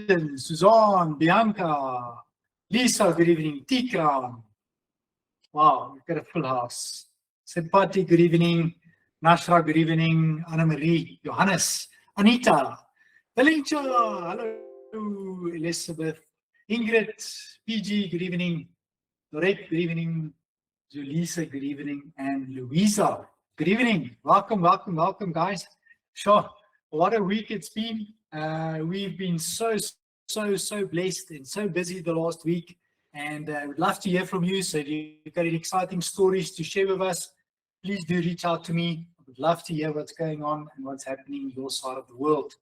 Eden, Suzanne, Bianca, Lisa, good evening. Tikra. Wow, we've got a full house. Sempati, good evening. Nashra, good evening. Anna-Marie, Johannes, Anita, Valentia, hello, Elizabeth, Ingrid, PG, good evening. Doret, good evening. Julissa, good evening. And Louisa, good evening. Welcome, welcome, welcome, guys. Sure, what a week it's been. We've been so blessed and so busy the last week. And we'd love to hear from you. So if you've got any exciting stories to share with us, please do reach out to me. I would love to hear what's going on and what's happening in your side of the world.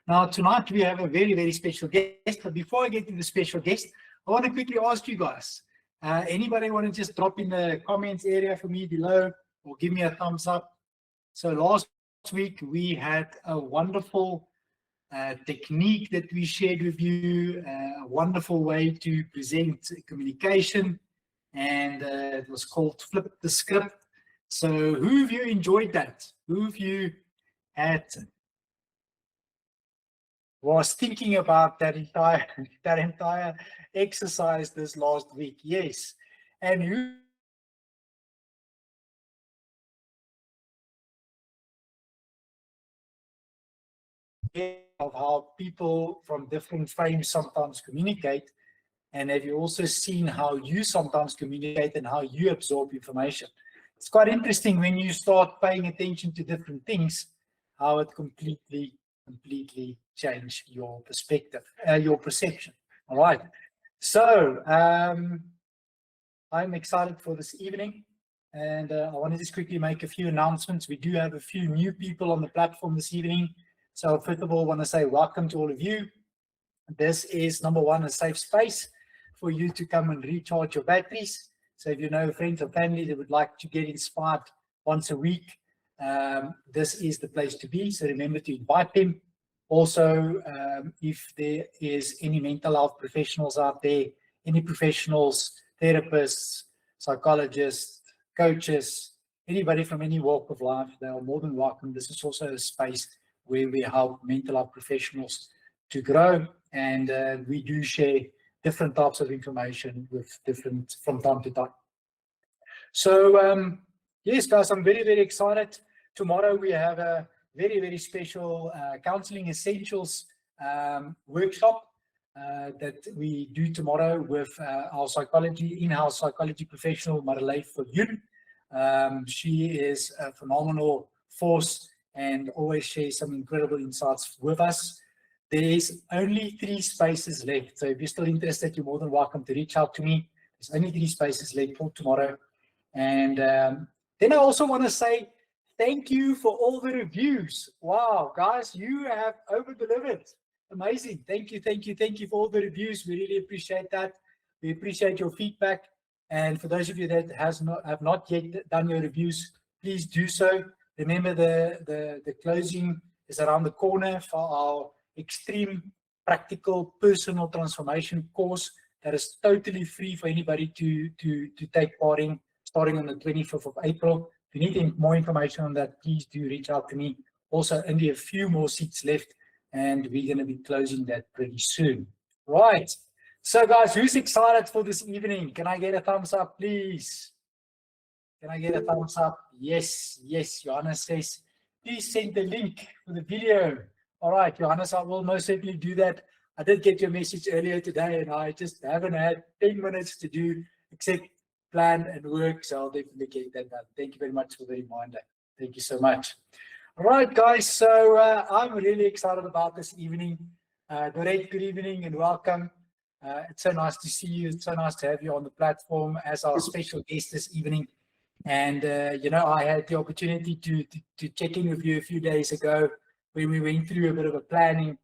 Now, tonight we have a very, very special guest. But before I get to the special guest, I want to quickly ask you guys, anybody want to just drop in the comments area for me below or give me a thumbs up? So last week we had a wonderful technique that we shared with you, a wonderful way to present communication, and it was called Flip the Script. So who of you enjoyed that? Who of you was thinking about that entire exercise this last week? Yes. And who of how people from different frames sometimes communicate, and have you also seen how you sometimes communicate and how you absorb information? It's quite interesting when you start paying attention to different things, how it completely change your perspective, your perception. All right. So I'm excited for this evening, and I want to just quickly make a few announcements. We do have a few new people on the platform this evening. So first of all, I want to say welcome to all of you. This is number one, a safe space for you to come and recharge your batteries. So if you know friends or family that would like to get inspired once a week, this is the place to be. So remember to invite them. Also, if there is any mental health professionals out there, any professionals, therapists, psychologists, coaches, anybody from any walk of life, they are more than welcome. This is also a space where we help mental health professionals to grow, and we do share different types of information with different from time to time. So yes, guys, I'm very excited. Tomorrow we have a very special counseling essentials workshop that we do tomorrow with our in-house psychology professional, Marleif Viljoen. She is a phenomenal force and always shares some incredible insights with us. There's only 3 spaces left. So if you're still interested, you're more than welcome to reach out to me. There's only 3 spaces left for tomorrow. And then I also want to say thank you for all the reviews. Wow, guys, you have over-delivered. Amazing. Thank you for all the reviews. We really appreciate that. We appreciate your feedback. And for those of you that have not yet done your reviews, please do so. Remember, the closing is around the corner for our extreme practical personal transformation course that is totally free for anybody to take part in, starting on the 25th of April. If you need more information on that, please do reach out to me. Also, only a few more seats left, and we're going to be closing that pretty soon. Right. So, guys, who's excited for this evening? Can I get a thumbs up, please? Can I get a thumbs up? Yes. Johannes says, please send the link for the video. All right, Johannes, I will most certainly do that. I did get your message earlier today, and I just haven't had 10 minutes to do except plan and work, so I'll definitely get that done. Thank you very much for the reminder. Thank you so much. All right, guys, so I'm really excited about this evening. Doret, good evening and welcome. It's so nice to see you. It's so nice to have you on the platform as our special guest this evening. And, you know, I had the opportunity to check in with you a few days ago when we went through a bit of a planning.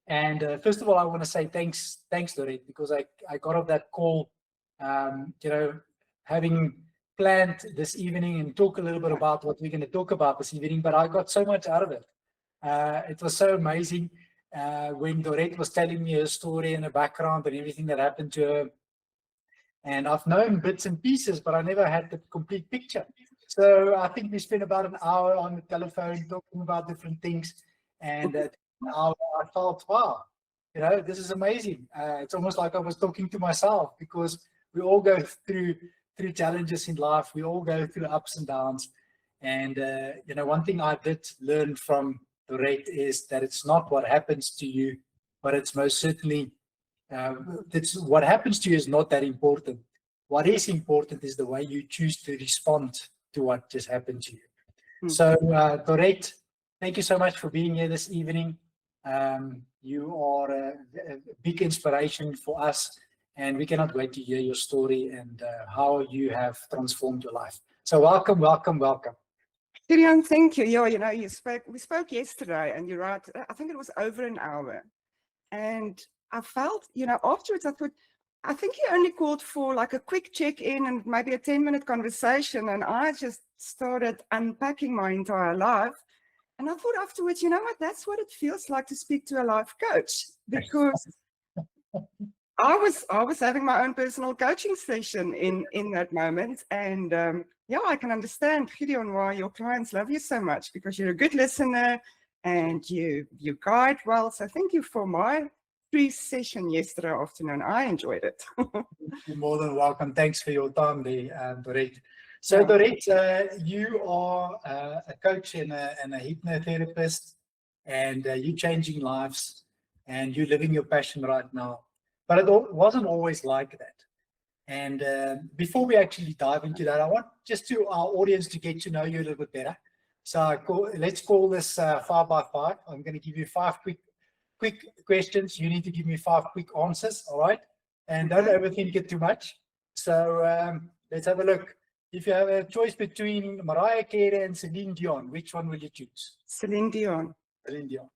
And first of all, I want to say thanks, Doret, because I got off that call, you know, having planned this evening and talk a little bit about what we're going to talk about this evening, but I got so much out of it. It was so amazing when Doret was telling me her story and her background and everything that happened to her. And I've known bits and pieces, but I never had the complete picture. So I think we spent about an hour on the telephone talking about different things. And I felt, wow, This is amazing. It's almost like I was talking to myself, because we all go through challenges in life. We all go through ups and downs. And, one thing I did learn from Doret is that it's not what happens to you, but it's most certainly, what happens to you is not that important. What is important is the way you choose to respond to what just happened to you. So, Doret, thank you so much for being here this evening. You are a big inspiration for us, and we cannot wait to hear your story and how you have transformed your life. So welcome, welcome, welcome. Gideon, thank you. Yeah, we spoke yesterday, and you're right. I think it was over an hour. And I felt, afterwards, I thought, I think he only called for like a quick check-in and maybe a 10-minute conversation. And I just started unpacking my entire life. And I thought afterwards, you know what, that's what it feels like to speak to a life coach, because I was having my own personal coaching session in that moment. And I can understand, Gideon, why your clients love you so much, because you're a good listener and you guide well. So thank you for my free session yesterday afternoon. I enjoyed it. You're more than welcome. Thanks for your time there, Doret. So, Doret, you are a coach and a hypnotherapist, and you're changing lives, and you're living your passion right now. But it wasn't always like that. And before we actually dive into that, I want just to our audience to get to know you a little bit better. So let's call this 5 by 5. I'm going to give you 5 quick questions. You need to give me 5 quick answers, all right? And don't overthink it too much. So let's have a look. If you have a choice between Mariah Carey and Celine Dion, which one will you choose? Celine Dion. Celine Dion.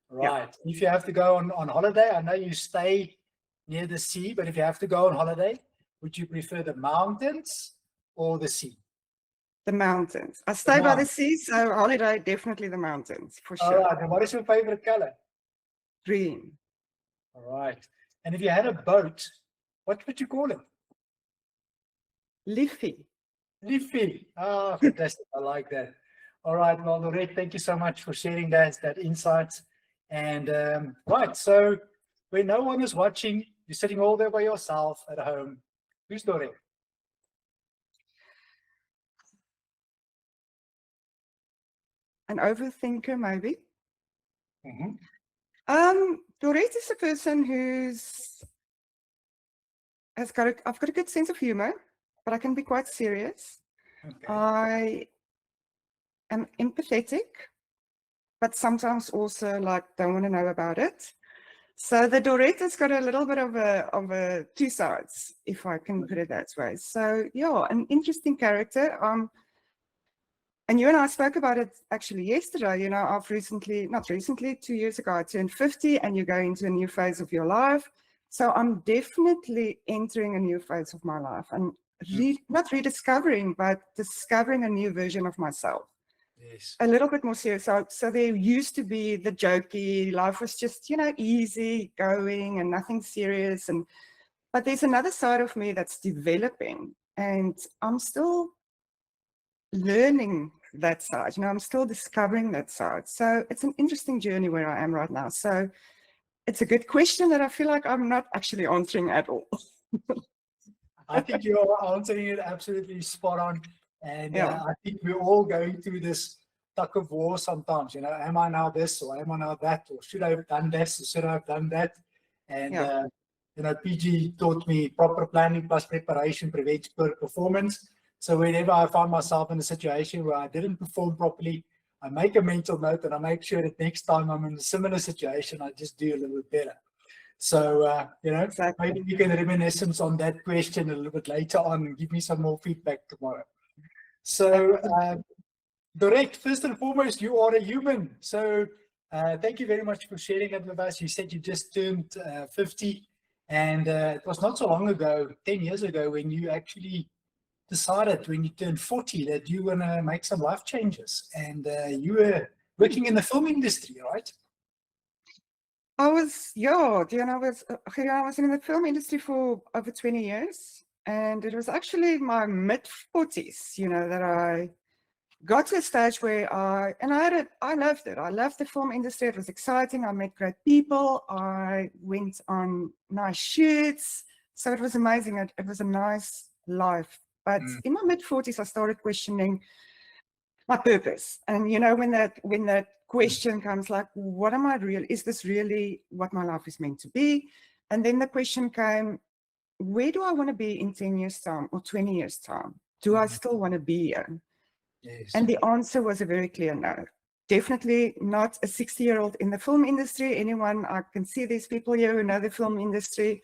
Right. Yeah. If you have to go on holiday, I know you stay near the sea, but if you have to go on holiday, would you prefer the mountains or the sea? The mountains. I stay by the sea, so holiday, definitely the mountains, for sure. All right. And what is your favorite color? Green. All right. And if you had a boat, what would you call it? Leafy. Leafy. Ah, fantastic. I like that. All right. Well, Doret, thank you so much for sharing that insights. And right. So when no one is watching, you're sitting all there by yourself at home. Who's Doret? An overthinker, maybe. Mm-hmm. Doret is a person I've got a good sense of humor, but I can be quite serious. Okay. I am empathetic, but sometimes also don't want to know about it. So the Doret has got a little bit of a two sides, if I can put it that way. So yeah, an interesting character. And you and I spoke about it actually yesterday. I've not recently, 2 years ago, I turned 50, and you go into a new phase of your life. So I'm definitely entering a new phase of my life, and not rediscovering, but discovering a new version of myself. Yes. A little bit more serious. So there used to be the jokey, life was just, easy going and nothing serious. But there's another side of me that's developing, and I'm still learning that side. I'm still discovering that side. So it's an interesting journey where I am right now. So it's a good question that I feel like I'm not actually answering at all. I think you are answering it absolutely spot on. And I think we're all going through this tug of war sometimes. Am I now this, or am I now that, or should I have done this, or should I have done that? And PG taught me proper planning plus preparation prevents poor performance. So whenever I find myself in a situation where I didn't perform properly, I make a mental note, and I make sure that next time I'm in a similar situation, I just do a little bit better. So, exactly. Maybe you can reminiscence on that question a little bit later on and give me some more feedback tomorrow. So, Doret, first and foremost, you are a human. So thank you very much for sharing that with us. You said you just turned 50, and it was not so long ago, 10 years ago, when you actually decided, when you turned 40, that you were going to make some life changes. And you were working in the film industry, right? I was in the film industry for over 20 years. And it was actually my mid-40s, that I got to a stage where I loved it. I loved the film industry. It was exciting. I met great people. I went on nice shoots. So it was amazing. It was a nice life. But in my mid-40s, I started questioning my purpose. And when that question comes, like, what am I real? Is this really what my life is meant to be? And then the question came, where do I want to be in 10 years' time or 20 years' time? Do I still want to be here? Yes. And the answer was a very clear no. Definitely not a 60-year-old in the film industry. Anyone, I can see these people here who know the film industry.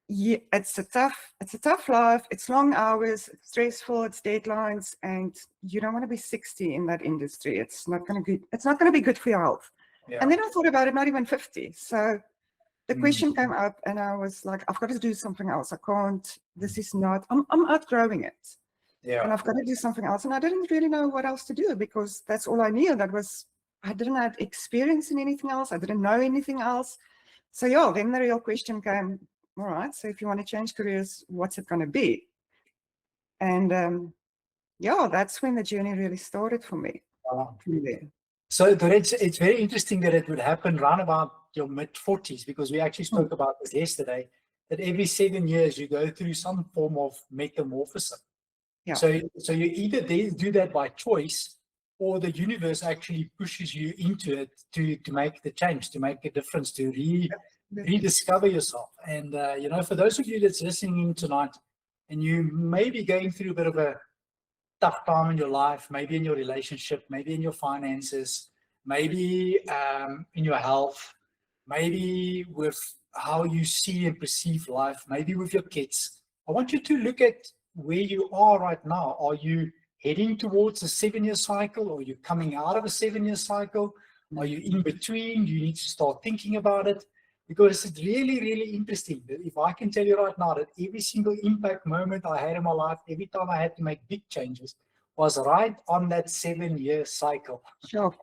Yeah, it's a tough life. It's long hours, it's stressful, it's deadlines, and you don't want to be 60 in that industry. It's not going to be good for your health. Yeah. And then I thought about it, not even 50. So the question came up and I was like, I've got to do something else. I can't, this is not, I'm outgrowing it. Yeah. And I've got to do something else. And I didn't really know what else to do because that's all I knew. I didn't have experience in anything else. I didn't know anything else. So yeah, then the real question came, all right, so if you want to change careers, what's it going to be? And yeah, that's when the journey really started for me. Wow. From there. So it's very interesting that it would happen around about your mid-40s, because we actually spoke about this yesterday, that every 7 years you go through some form of metamorphosis. Yeah. So you either do that by choice, or the universe actually pushes you into it to make the change, to make a difference, to rediscover yourself. And for those of you that's listening in tonight, and you may be going through a bit of a tough time in your life, maybe in your relationship, maybe in your finances, maybe in your health, maybe with how you see and perceive life, maybe with your kids, I want you to look at where you are right now. Are you heading towards a 7-year cycle, or are you coming out of a 7-year cycle? Are you in between? Do you need to start thinking about it? Because it's really, really interesting. If I can tell you right now that every single impact moment I had in my life, every time I had to make big changes, was right on that 7-year cycle. Sure.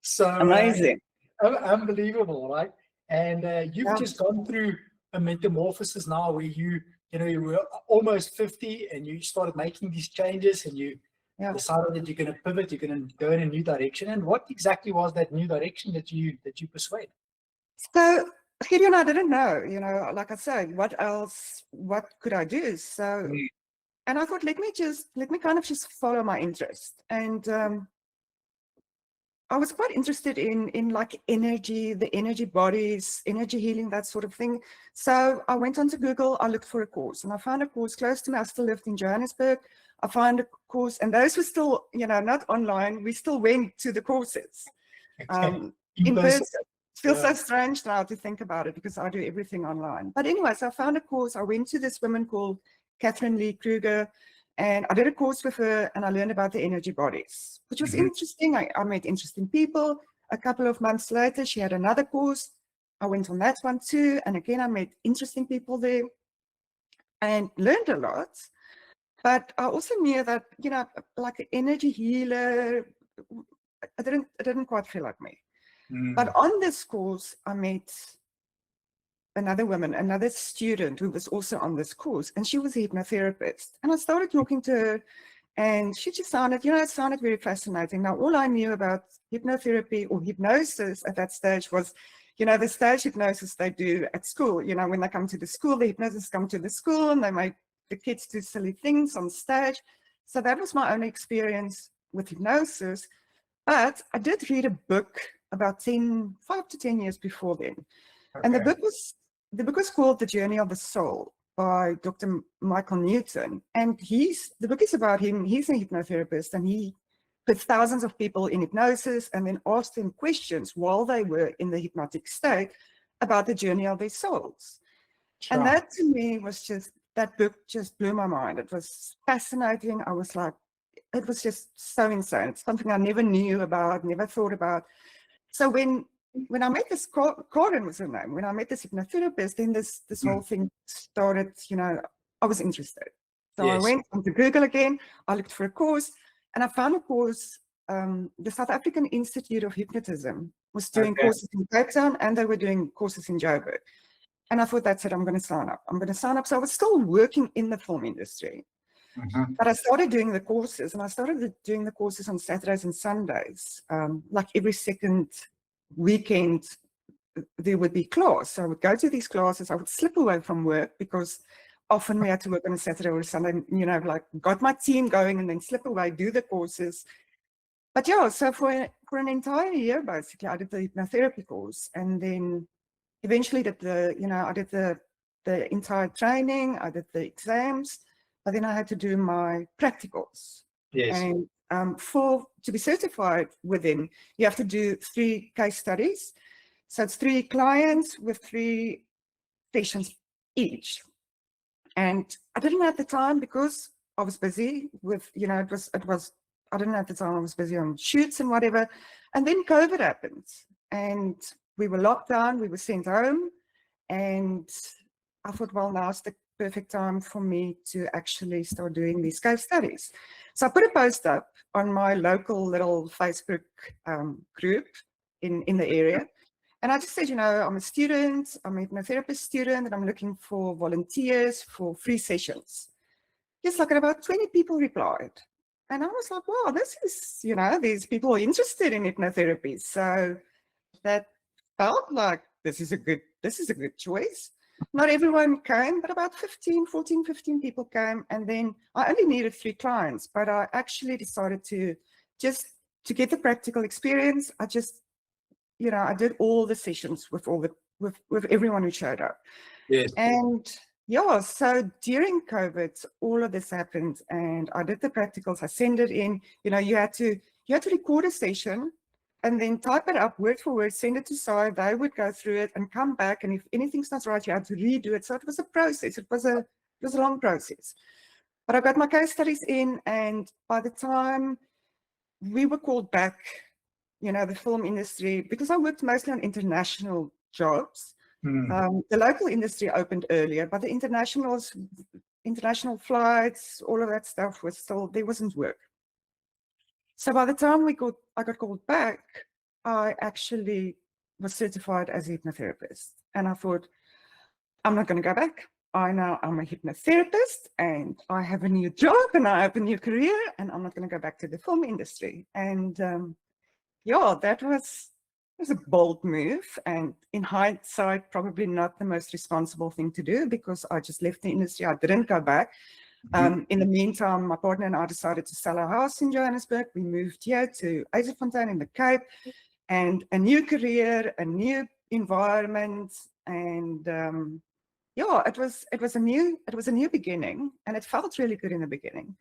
So amazing. Unbelievable, right? And you've Yeah. just gone through a metamorphosis now where you were almost 50 and you started making these changes, and you decided that you're going to pivot, you're going to go in a new direction. And what exactly was that new direction that you pursued? So, Gideon, I didn't know, like I said, what could I do? So, and I thought, let me kind of just follow my interest. And I was quite interested in like energy, the energy bodies, energy healing, that sort of thing. So I went onto Google, I looked for a course, and I found a course close to me. I still lived in Johannesburg. I found a course, and those were still, not online. We still went to the courses in person. Feels so strange now to think about it, because I do everything online. But anyway, so I found a course. I went to this woman called Catherine Lee Kruger, and I did a course with her, and I learned about the energy bodies, which was interesting. I met interesting people. A couple of months later, she had another course. I went on that one too. And again, I met interesting people there and learned a lot. But I also knew that, like an energy healer, it didn't quite feel like me. But on this course, I met another woman, another student who was also on this course, and she was a hypnotherapist. And I started talking to her, and she just sounded, it sounded very fascinating. Now, all I knew about hypnotherapy or hypnosis at that stage was, the stage hypnosis they do at school. When they come to the school, the hypnotists come to the school and they make the kids do silly things on stage. So that was my only experience with hypnosis. But I did read a book about 5 to 10 years before then. Okay. And the book was called The Journey of the Soul by Dr. Michael Newton. And the book is about him. He's a hypnotherapist, and he put thousands of people in hypnosis and then asked them questions while they were in the hypnotic state about the journey of their souls. Sure. And that to me was that book just blew my mind. It was fascinating. I was like, it was just so insane. It's something I never knew about, never thought about. So when I met this, Karen was her name, when I met this hypnotherapist, then this whole thing started, I was interested. So yes. I went onto Google again, I looked for a course, and I found a course, the South African Institute of Hypnotism was doing courses in Cape Town, and they were doing courses in Joburg. And I thought, that's it, I'm going to sign up. So I was still working in the film industry. But I started doing the courses, and I started doing the courses on Saturdays and Sundays. Like every second weekend, there would be class. So I would go to these classes. I would slip away from work because often we had to work on a Saturday or a Sunday, you know, like got my team going and then slip away, do the courses. But yeah, so for an entire year, basically, I did the hypnotherapy course, and then eventually did I did the entire training, I did the exams, but then I had to do my practicals. Yes. And to be certified with them, you have to do 3 case studies. So it's 3 clients with 3 sessions each. And I didn't have the time because I was busy with, you know, I didn't have the time, I was busy on shoots and whatever. And then COVID happened and we were locked down, we were sent home. And I thought, well, now's the perfect time for me to actually start doing these case studies. So I put a post up on my local little Facebook group in the area. And I just said, you know, I'm a student, I'm a hypnotherapist student, and I'm looking for volunteers for free sessions. Just like about 20 people replied. And I was like, wow, this is, you know, these people are interested in hypnotherapy. So that felt like this is a good choice. Not everyone came, but about 15 people came. And then I only needed 3 clients, but I actually decided to get the practical experience. I did all the sessions with with everyone who showed up. Yes. And yeah, so during COVID, all of this happened, and I did the practicals. I sent it in. You know, you had to record a session, and then type it up word for word, send it to Sai. They would go through it and come back. And if anything's not right, you had to redo it. So it was a process. It was a long process. But I got my case studies in, and by the time we were called back, you know, the film industry, because I worked mostly on international jobs. The local industry opened earlier, but the international flights, all of that stuff was still, there wasn't work. So by the time I got called back, I actually was certified as a hypnotherapist. And I thought, I'm not going to go back. I'm a hypnotherapist and I have a new job and I have a new career, and I'm not going to go back to the film industry. And yeah, that was a bold move, and in hindsight, probably not the most responsible thing to do, because I just left the industry. I didn't go back. In the meantime, my partner and I decided to sell our house in Johannesburg. We moved here to Eiserfontein in the Cape, and a new career, a new environment, and yeah, it was a new beginning, and it felt really good in the beginning.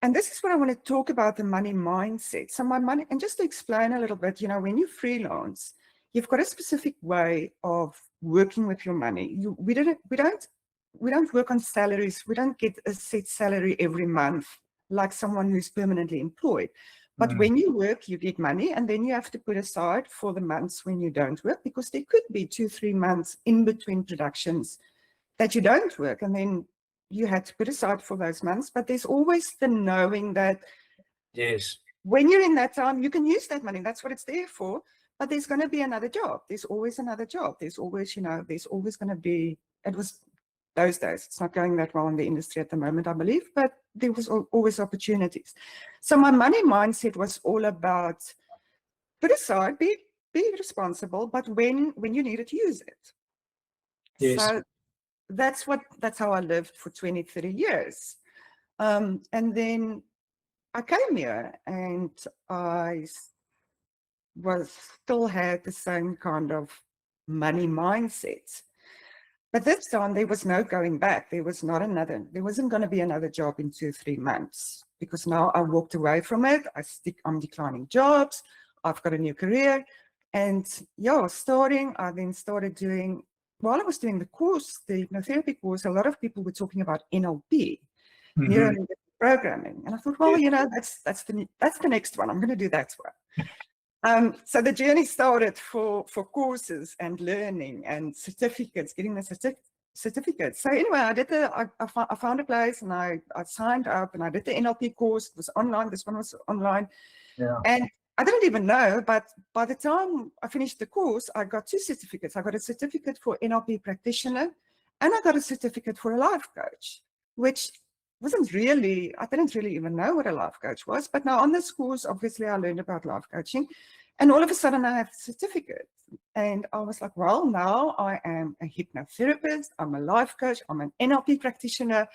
And this is what I want to talk about, the money mindset. So my money, and just to explain a little bit, you know, when you freelance, you've got a specific way of working with your money. We don't work on salaries. We don't get a set salary every month like someone who's permanently employed. But when you work, you get money, and then you have to put aside for the months when you don't work, because there could be 2-3 months in between productions that you don't work, and then you had to put aside for those months. But there's always the knowing that yes, when you're in that time, you can use that money. That's what it's there for. But there's going to be another job. There's always another job. There's always, you know, there's always going to be, it was those days. It's not going that well in the industry at the moment, I believe, but there was always opportunities. So my money mindset was all about put aside, be responsible, but when you need it, use it. yes. So that's how I lived for 20-30 years. And then I came here and I still had the same kind of money mindset. But this time there was no going back. There wasn't going to be another job in 2-3 months, because now I walked away from it. I'm declining jobs. I've got a new career. And yeah, I then started doing, while I was doing the course, the hypnotherapy course, a lot of people were talking about NLP, neuro-linguistic programming. And I thought, well, you know, that's the next one. I'm going to do that one. So the journey started for courses and learning and certificates, getting the certificates. So anyway, I found a place and I signed up and I did the NLP course. It was online. This one was online. Yeah. And I didn't even know, but by the time I finished the course, I got 2 certificates. I got a certificate for NLP practitioner and I got a certificate for a life coach, which wasn't really, I didn't really even know what a life coach was. But now on this course, obviously I learned about life coaching, and all of a sudden I have a certificate. And I was like, well, now I am a hypnotherapist, I'm a life coach, I'm an NLP practitioner.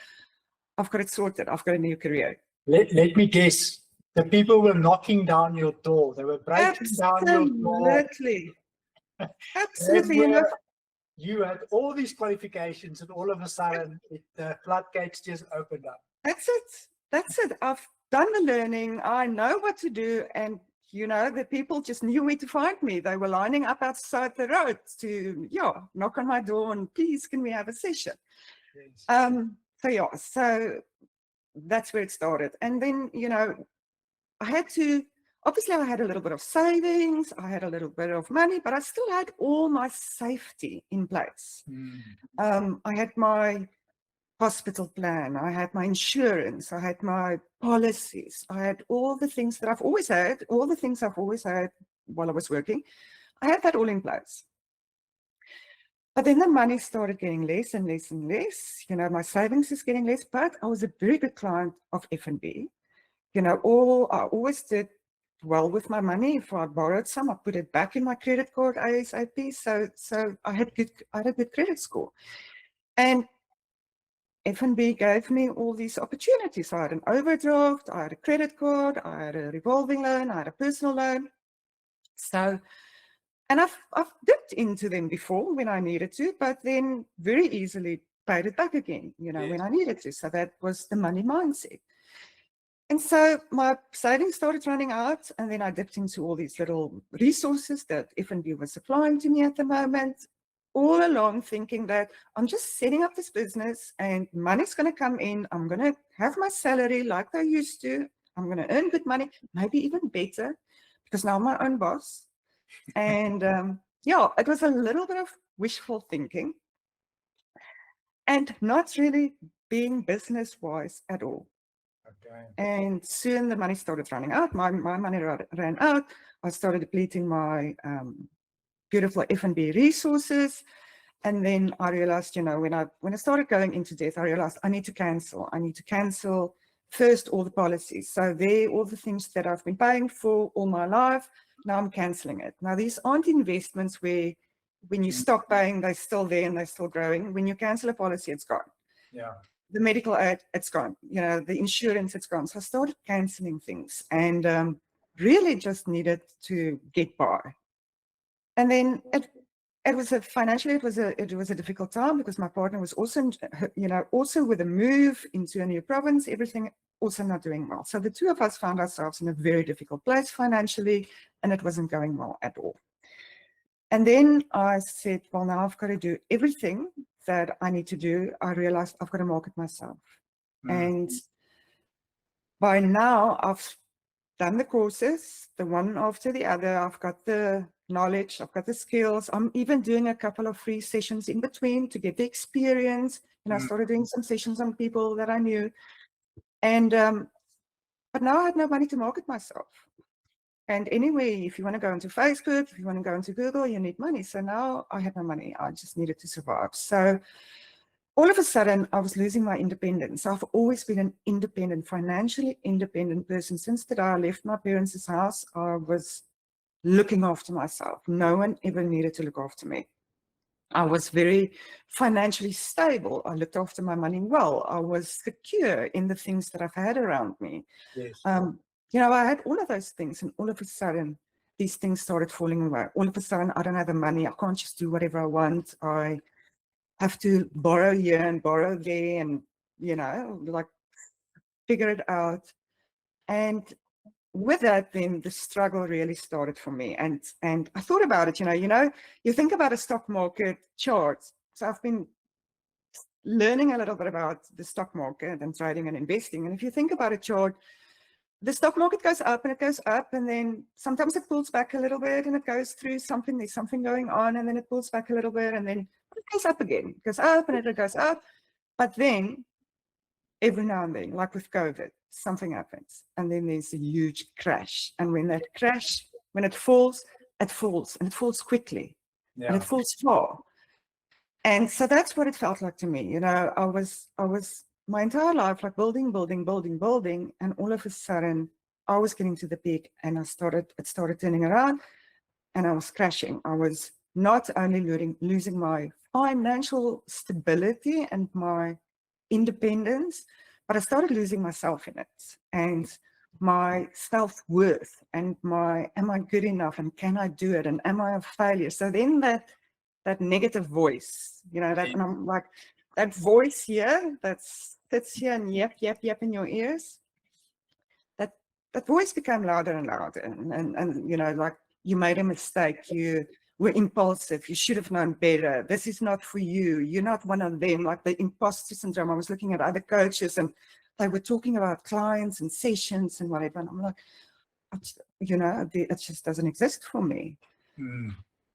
I've got it sorted. I've got a new career. Let me guess. The people were knocking down your door. They were breaking down your door. Absolutely. Absolutely. You had all these qualifications, and all of a sudden, the floodgates just opened up. That's it. That's it. I've done the learning. I know what to do. And, the people just knew where to find me. They were lining up outside the road to, knock on my door and please, can we have a session? Yes. So that's where it started. And then, I had a little bit of savings, I had a little bit of money, but I still had all my safety in place. I had my hospital plan, I had my insurance, I had my policies, I had all the things that I've always had, while I was working. I had that all in place. But then the money started getting less and less and less. My savings is getting less, but I was a very good client of F&B. I always did well with my money. If I borrowed some, I put it back in my credit card ASAP. So I had a good credit score. And F&B gave me all these opportunities. I had an overdraft, I had a credit card, I had a revolving loan, I had a personal loan. And I've dipped into them before when I needed to, but then very easily paid it back again, when I needed to. So that was the money mindset. And so my savings started running out, and then I dipped into all these little resources that F&B was supplying to me at the moment, all along thinking that I'm just setting up this business and money's going to come in. I'm going to have my salary like I used to. I'm going to earn good money, maybe even better, because now I'm my own boss. And it was a little bit of wishful thinking and not really being business-wise at all. Okay. And soon the money started running out. My money ran out. I started depleting my beautiful F&B resources. And then I realized, when I started going into debt, I realized I need to cancel. I need to cancel first all the policies. So all the things that I've been paying for all my life, now I'm canceling it. Now, these aren't investments where when you stop paying, they're still there and they're still growing. When you cancel a policy, it's gone. Yeah. The medical aid, it's gone. The insurance, it's gone. So I started canceling things and really just needed to get by. And then it was financially, it was a difficult time because my partner was also, also with a move into a new province, everything also not doing well. So the two of us found ourselves in a very difficult place financially, and it wasn't going well at all. And then I said, well, now I've got to do everything that I need to do. I realized I've got to market myself. And by now I've done the courses, the one after the other. I've got the knowledge, I've got the skills. I'm even doing a couple of free sessions in between to get the experience. And I started doing some sessions on people that I knew. And but now I had no money to market myself. And anyway, if you want to go into Facebook, if you want to go into Google, you need money. So now I had no money. I just needed to survive. So all of a sudden, I was losing my independence. I've always been an independent, financially independent person. Since the day I left my parents' house, I was looking after myself. No one ever needed to look after me. I was very financially stable. I looked after my money well. I was secure in the things that I've had around me. Yes. I had all of those things, and all of a sudden, these things started falling away. All of a sudden, I don't have the money. I can't just do whatever I want. I have to borrow here and borrow there and, figure it out. And with that, then the struggle really started for me. And I thought about it, you think about a stock market chart. So I've been learning a little bit about the stock market and trading and investing. And if you think about a chart, the stock market goes up and it goes up, and then sometimes it pulls back a little bit and it goes through something, there's something going on, and then it pulls back a little bit, and then it goes up again. It goes up and it goes up. But then every now and then, like with COVID, something happens, and then there's a huge crash. And when that crash, when it falls, and it falls quickly, and it falls far. And so that's what it felt like to me. I was my entire life, like building, building, building, building, and all of a sudden I was getting to the peak and it started turning around and I was crashing. I was not only losing my financial stability and my independence, but I started losing myself in it and my self-worth and am I good enough and can I do it and am I a failure? So then that negative voice, and I'm like, that voice here that sits here and yep in your ears, that voice became louder and louder. And like, you made a mistake, you were impulsive, you should have known better, this is not for you, you're not one of them, like the imposter syndrome. I was looking at other coaches and they were talking about clients and sessions and whatever. And I'm like, it just doesn't exist for me.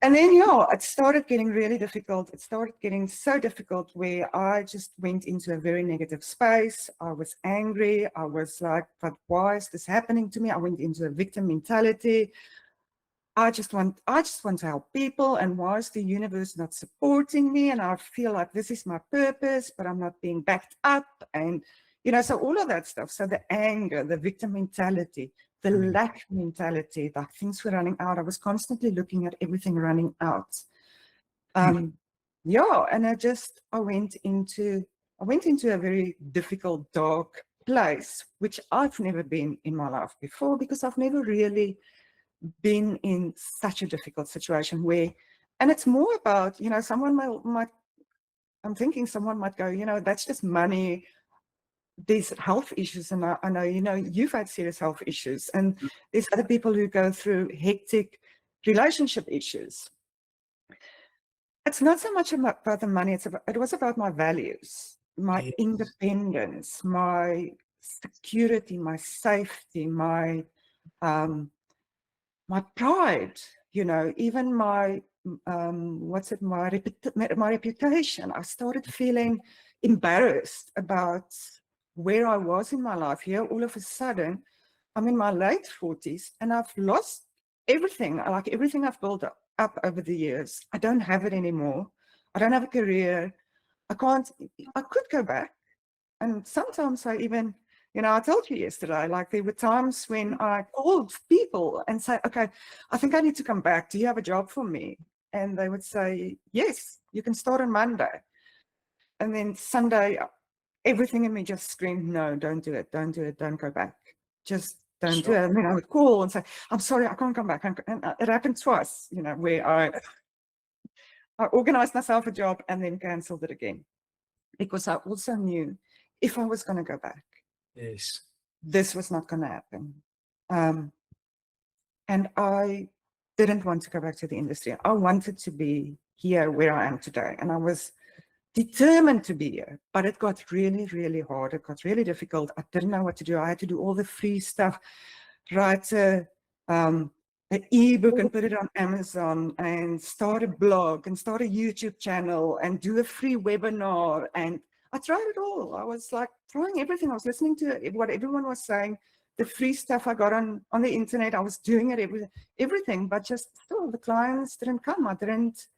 And then, it started getting really difficult. It started getting so difficult where I just went into a very negative space. I was angry. I was like, but why is this happening to me? I went into a victim mentality. I just want to help people. And why is the universe not supporting me? And I feel like this is my purpose, but I'm not being backed up. And, so all of that stuff. So the anger, the victim mentality, the lack mentality, that things were running out. I was constantly looking at everything running out. And I went into a very difficult, dark place, which I've never been in my life before, because I've never really been in such a difficult situation where, and it's more about, someone I'm thinking someone might go, that's just money. There's health issues, and I know, you've had serious health issues, and there's other people who go through hectic relationship issues. It's not so much about the money, it was about my values, my independence, my security, my safety, my pride, even my my reputation. I started feeling embarrassed about where I was in my life. Here, all of a sudden, I'm in my late 40s and I've lost everything. Like everything I've built up over the years, I don't have it anymore. I don't have a career. I could go back. And sometimes I even, I told you yesterday, like there were times when I called people and say, okay, I think I need to come back. Do you have a job for me? And they would say, yes, you can start on Monday. And then Sunday, everything in me just screamed, no, don't do it, don't go back. Just don't do it. And then I would call and say, I'm sorry, I can't come back. And it happened twice, where I organized myself a job and then canceled it again. Because I also knew if I was going to go back, this was not going to happen. And I didn't want to go back to the industry. I wanted to be here where I am today. And I was determined to be here, but it got really, really hard. It got really difficult. I didn't know what to do. I had to do all the free stuff, write an ebook and put it on Amazon, and start a blog and start a YouTube channel and do a free webinar. And I tried it all. I was like trying everything. I was listening to what everyone was saying, the free stuff I got on the internet. I was doing it, everything, but just still the clients didn't come. I didn't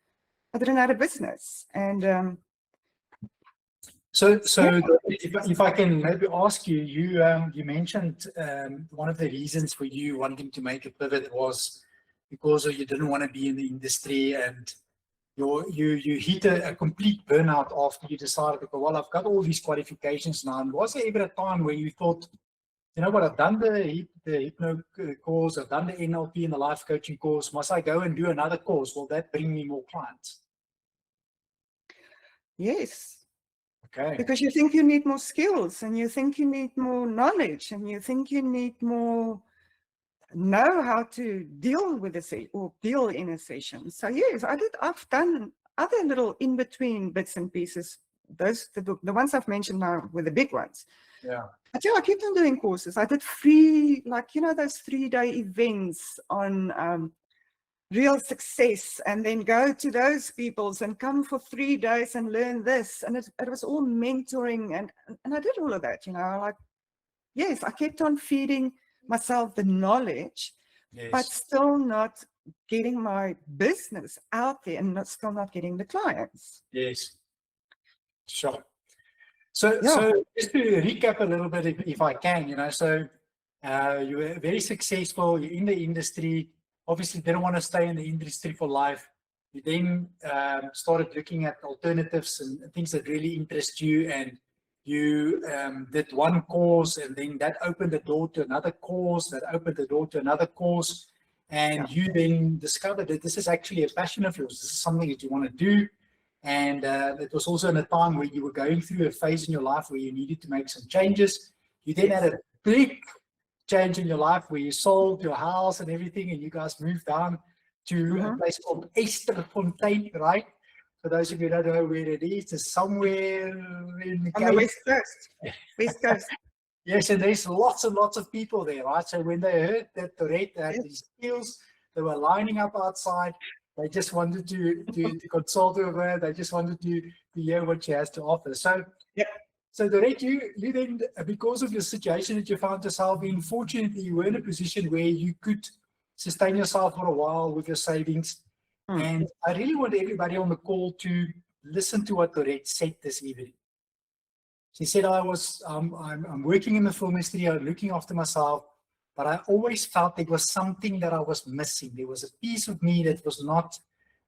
have a business. And So if I can maybe ask you, you mentioned one of the reasons for you wanting to make a pivot was because you didn't want to be in the industry, and you hit a complete burnout after you decided, okay, well, I've got all these qualifications now. And was there ever a time where you thought, you know what, I've done the hypno course, I've done the NLP and the life coaching course, must I go and do another course? Will that bring me more clients? Yes. Okay. Because you think you need more skills, and you think you need more knowledge, and you think you need more know how to deal with or deal in a session. So yes, I've done other little in-between bits and pieces. Those the ones I've mentioned now were the big ones. Yeah. But yeah, I kept on doing courses. I did free, like, those 3-day events on real success, and then go to those peoples and come for 3 days and learn this. And it was all mentoring, and I did all of that, like, yes, I kept on feeding myself the knowledge, but still not getting my business out there, and still not getting the clients. Yes. Sure. So, Yeah. so just to recap a little bit, if I can, so you were very successful, you're in the industry, obviously didn't want to stay in the industry for life. You then started looking at alternatives and things that really interest you, and you did one course, and then that opened the door to another course, that opened the door to another course, and you then discovered that this is actually a passion of yours. This is something that you want to do. And it was also in a time where you were going through a phase in your life where you needed to make some changes. You then had a big change in your life where you sold your house and everything, and you guys moved down to a place called Esterfontein, right? For those of you who don't know where it is, it's somewhere in the On the West Coast. West Coast. Yes, and there's lots and lots of people there, right? So when they heard that Doret had these skills, they were lining up outside. They just wanted to consult with her. They just wanted to hear what she has to offer. So, so Doret, you then, because of the situation that you found yourself in, fortunately, you were in a position where you could sustain yourself for a while with your savings. And I really want everybody on the call to listen to what Doret said this evening. She said, I'm working in the film industry, I'm looking after myself, but I always felt there was something that I was missing. There was a piece of me that was not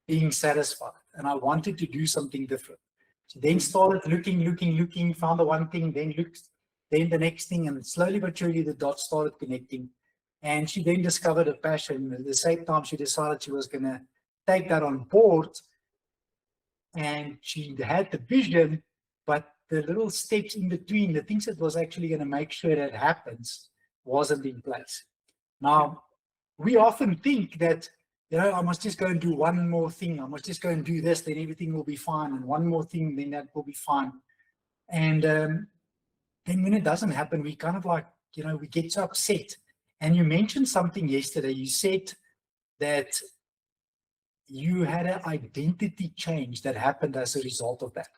being satisfied, and I wanted to do something different. She then started looking, found the one thing, then looked, then the next thing, and slowly but surely the dots started connecting. And she then discovered a passion. At the same time, she decided she was going to take that on board, and she had the vision, but the little steps in between, the things that was actually going to make sure that happens, wasn't in place. Now, we often think that, I must just go and do one more thing. I must just go and do this, then everything will be fine. And one more thing, then that will be fine. And then when it doesn't happen, we kind of like, we get so upset. And you mentioned something yesterday. You said that you had an identity change that happened as a result of that.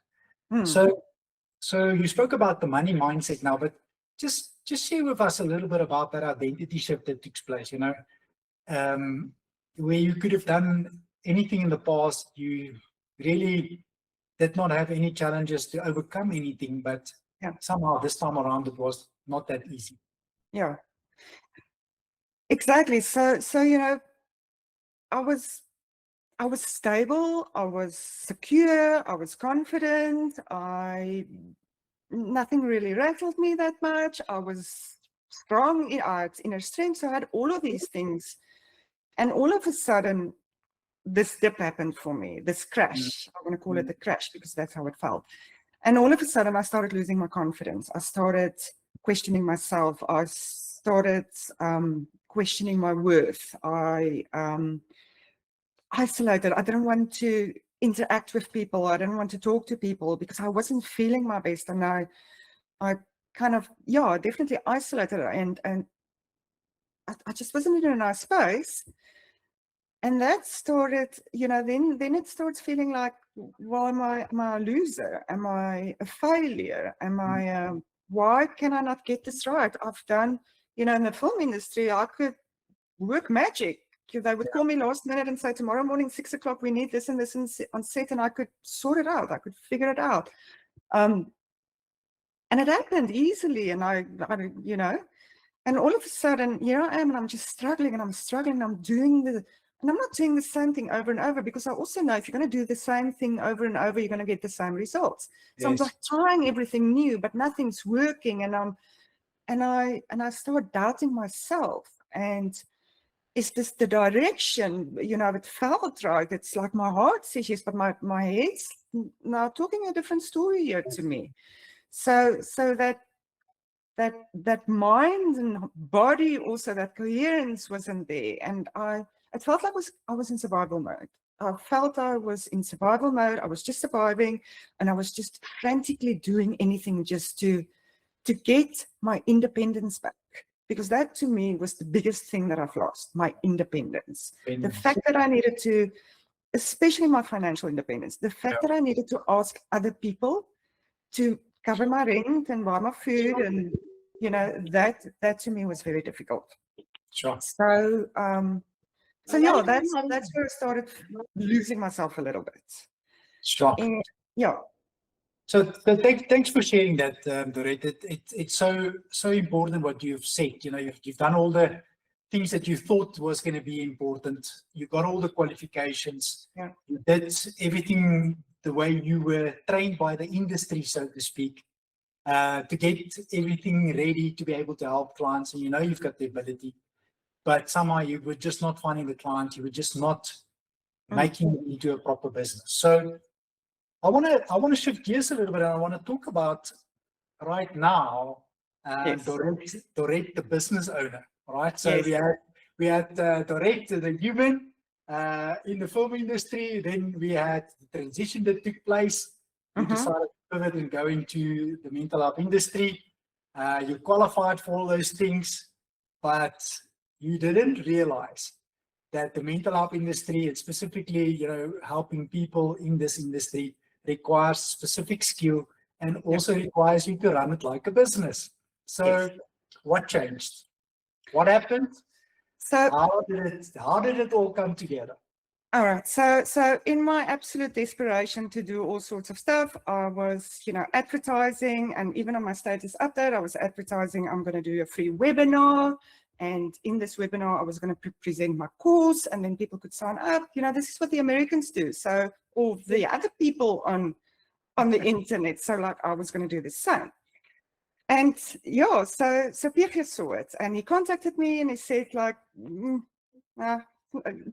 So you spoke about the money mindset now, but just share with us a little bit about that identity shift that took place, where you could have done anything in the past. You really did not have any challenges to overcome anything, but somehow this time around it was not that easy. Yeah, exactly. So I was stable, I was secure, I was confident, nothing really rattled me that much. I was strong in inner strength, so I had all of these things. And all of a sudden, this dip happened for me, this crash. I'm going to call it the crash because that's how it felt. And all of a sudden, I started losing my confidence. I started questioning myself. I started questioning my worth. I isolated. I didn't want to interact with people. I didn't want to talk to people because I wasn't feeling my best. And I kind of, definitely isolated, and I just wasn't in a nice space. And that started, then it starts feeling like, well, am I a loser? Am I a failure? Why can I not get this right? I've done, in the film industry, I could work magic. They would call me last minute and say, tomorrow morning, 6 o'clock, we need this and this on set, and I could sort it out. I could figure it out. And it happened easily. And and all of a sudden, here I am, and I'm just struggling, and I'm struggling, and I'm not doing the same thing over and over, because I also know if you're going to do the same thing over and over, you're going to get the same results. So I'm like trying everything new, but nothing's working. And I start doubting myself. And is this the direction? It felt right. It's like my heart says yes, but my head's now talking a different story here to me. So that mind and body, also that coherence wasn't there. And it felt like I was in survival mode. I felt I was in survival mode. I was just surviving, and I was just frantically doing anything just to get my independence back. Because that to me was the biggest thing that I've lost, my independence. The fact that I needed to, especially my financial independence, the fact that I needed to ask other people to cover my rent and buy my food, and that to me was very difficult. Sure. So that's where I started losing myself a little bit. Sure. And, So Thanks for sharing that, Doret. It's so important what you've said. You know, you've done all the things that you thought was going to be important. You got all the qualifications. Yeah. You did everything the way you were trained by the industry, so to speak, to get everything ready to be able to help clients. And you know you've got the ability, but somehow you were just not finding the client. You were just not making it into a proper business. So I want to shift gears a little bit, and I want to talk about right now, Yes. Doret, the business owner. Right. So Yes. we had Doret, the human in the film industry. Then we had the transition that took place. You decided to pivot and go into the mental health industry. You qualified for all those things, but you didn't realize that the mental health industry, and specifically, you know, helping people in this industry, requires specific skill and also requires you to run it like a business. So what changed? What happened? So how did it all come together? all right. So in my absolute desperation to do all sorts of stuff, I was, you know, advertising, and even on my status update, I was advertising, I'm going to do a free webinar. And in this webinar, I was going to present my course, and then people could sign up. You know, this is what the Americans do. So all the other people on the internet. So like I was going to do the same. And yeah, so PG saw it, and he contacted me, and he said like, do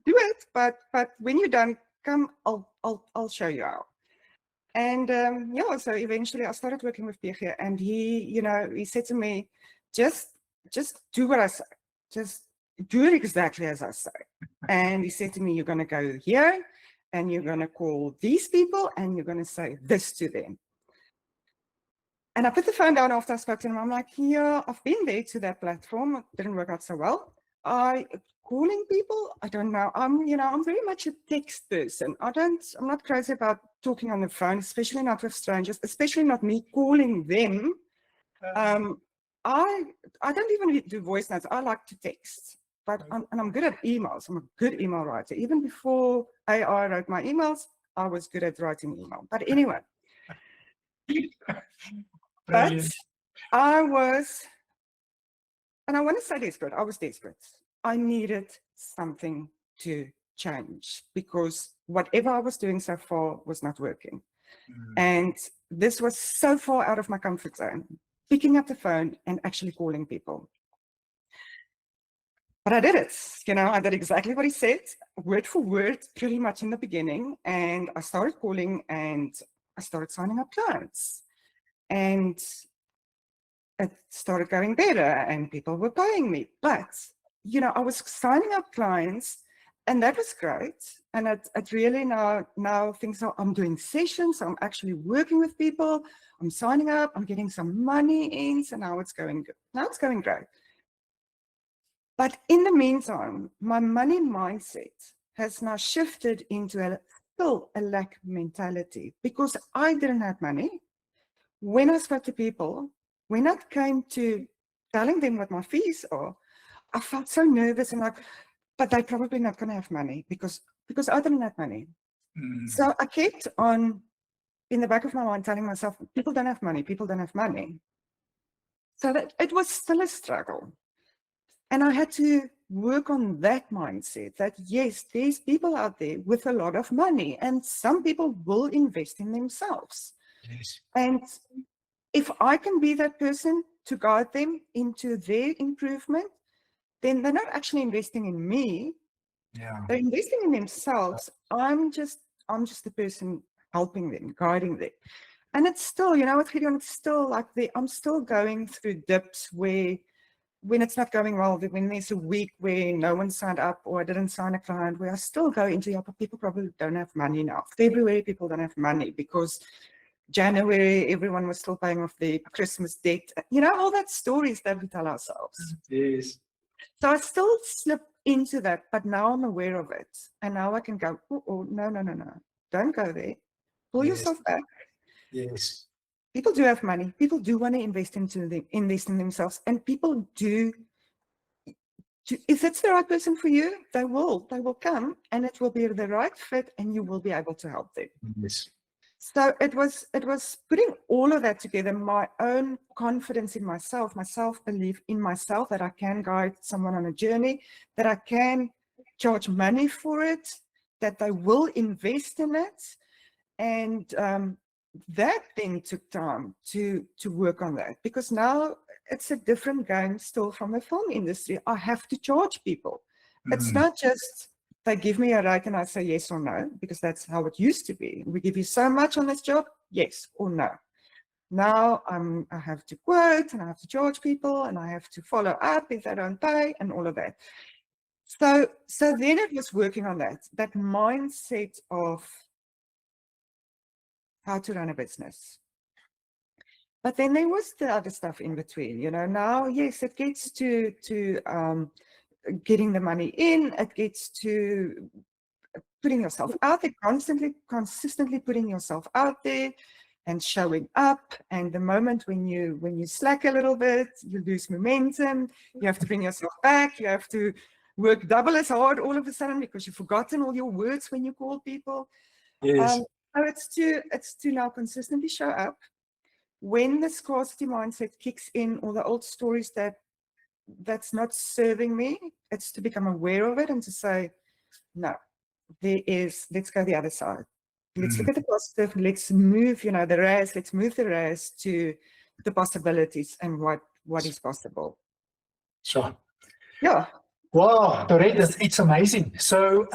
it, but when you're done, come, I'll show you how. And yeah, so eventually I started working with PG, and he said to me, just do what I say, just do it exactly as I say. And he said to me, you're going to go here, and you're going to call these people, and you're going to say this to them. And I put the phone down after I spoke to him. I'm like, yeah, I've been there to that platform. It didn't work out so well. Calling people, I don't know. I'm very much a text person. I'm not crazy about talking on the phone, especially not with strangers, especially not me calling them. I don't even do voice notes. I like to text, but I'm good at emails. I'm a good email writer. Even before AI wrote my emails, I was good at writing email. But anyway. But I was, and I want to say desperate, I was desperate. I needed something to change because whatever I was doing so far was not working. And this was so far out of my comfort zone, picking up the phone and actually calling people. But I did it, I did exactly what he said, word for word, pretty much in the beginning. And I started calling and I started signing up clients. And it started going better and people were paying me. But, I was signing up clients and that was great. And it really now things are, I'm doing sessions, so I'm actually working with people, I'm signing up, I'm getting some money in, so now it's going good. Now it's going great. But in the meantime, my money mindset has now shifted into still a lack mentality because I didn't have money. When I spoke to people, when I came to telling them what my fees are, I felt so nervous and like, but they're probably not going to have money because I didn't have money. So I kept on in the back of my mind telling myself, people don't have money, people don't have money. So that it was still a struggle. And I had to work on that mindset that yes, there's people out there with a lot of money and some people will invest in themselves. Yes. And if I can be that person to guide them into their improvement, then they're not actually investing in me. Yeah. They're investing in themselves. I'm just the person helping them, guiding them. And it's still, with Gideon, it's still like I'm still going through dips where when it's not going well, when there's a week where no one signed up or I didn't sign a client, where I still go into, but people probably don't have money now. February, people don't have money because January, everyone was still paying off their Christmas debt. All that stories that we tell ourselves. Yes. So I still slip into that, but now I'm aware of it. And now I can go, oh, no. Don't go there. Pull yourself back. Yes. People do have money. People do want to invest in themselves. And people do, if it's the right person for you, they will come and it will be the right fit and you will be able to help them. Yes. So it was putting all of that together, my own confidence in myself, my self-belief in myself, that I can guide someone on a journey, that I can charge money for it, that they will invest in it. And that then took time to work on that, because now it's a different game still from the film industry. I have to charge people. It's not just they give me a rate and I say yes or no, because that's how it used to be. We give you so much on this job, yes or no. Now I have to quote and I have to charge people and I have to follow up if they don't pay and all of that. So then it was working on that mindset of how to run a business. But then there was the other stuff in between, you know. Now, yes, it gets to getting the money in, it gets to putting yourself out there, consistently putting yourself out there and showing up. And the moment when you slack a little bit, you lose momentum, you have to bring yourself back, you have to work double as hard all of a sudden because you've forgotten all your words when you call people. Yes. So it's to now consistently show up. When the scarcity mindset kicks in, or the old stories that's not serving me, it's to become aware of it and to say, no, let's go the other side. Let's look at the positive, let's move, you know, let's move the RAS to the possibilities and what is possible. Sure. Yeah. Wow, Doret, it's amazing. So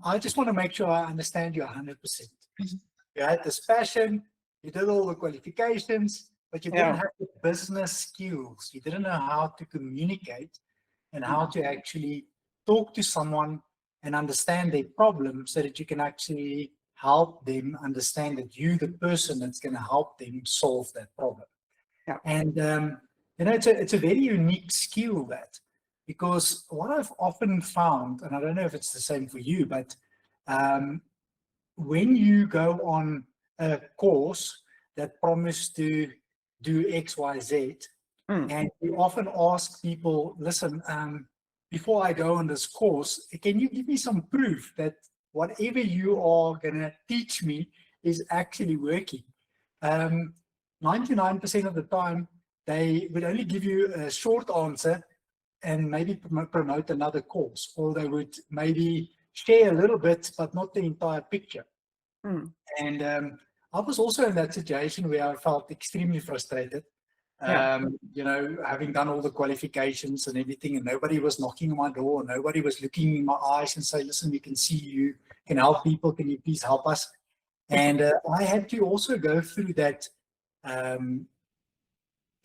I just want to make sure I understand you 100%. You had this passion, you did all the qualifications, but you didn't have the business skills. You didn't know how to communicate and how to actually talk to someone and understand their problem so that you can actually help them understand that you're the person that's going to help them solve that problem. Yeah. And, you know, it's a very unique skill, that, because what I've often found, and I don't know if it's the same for you, but when you go on a course that promises to do X, Y, Z, and you often ask people, listen, before I go on this course, can you give me some proof that whatever you are going to teach me is actually working? 99% of the time, they would only give you a short answer and maybe promote another course, or they would maybe share a little bit, but not the entire picture. And I was also in that situation where I felt extremely frustrated. You know, having done all the qualifications and everything, and nobody was knocking on my door, nobody was looking in my eyes and say, listen, we can see you, can help people, can you please help us? And I had to also go through that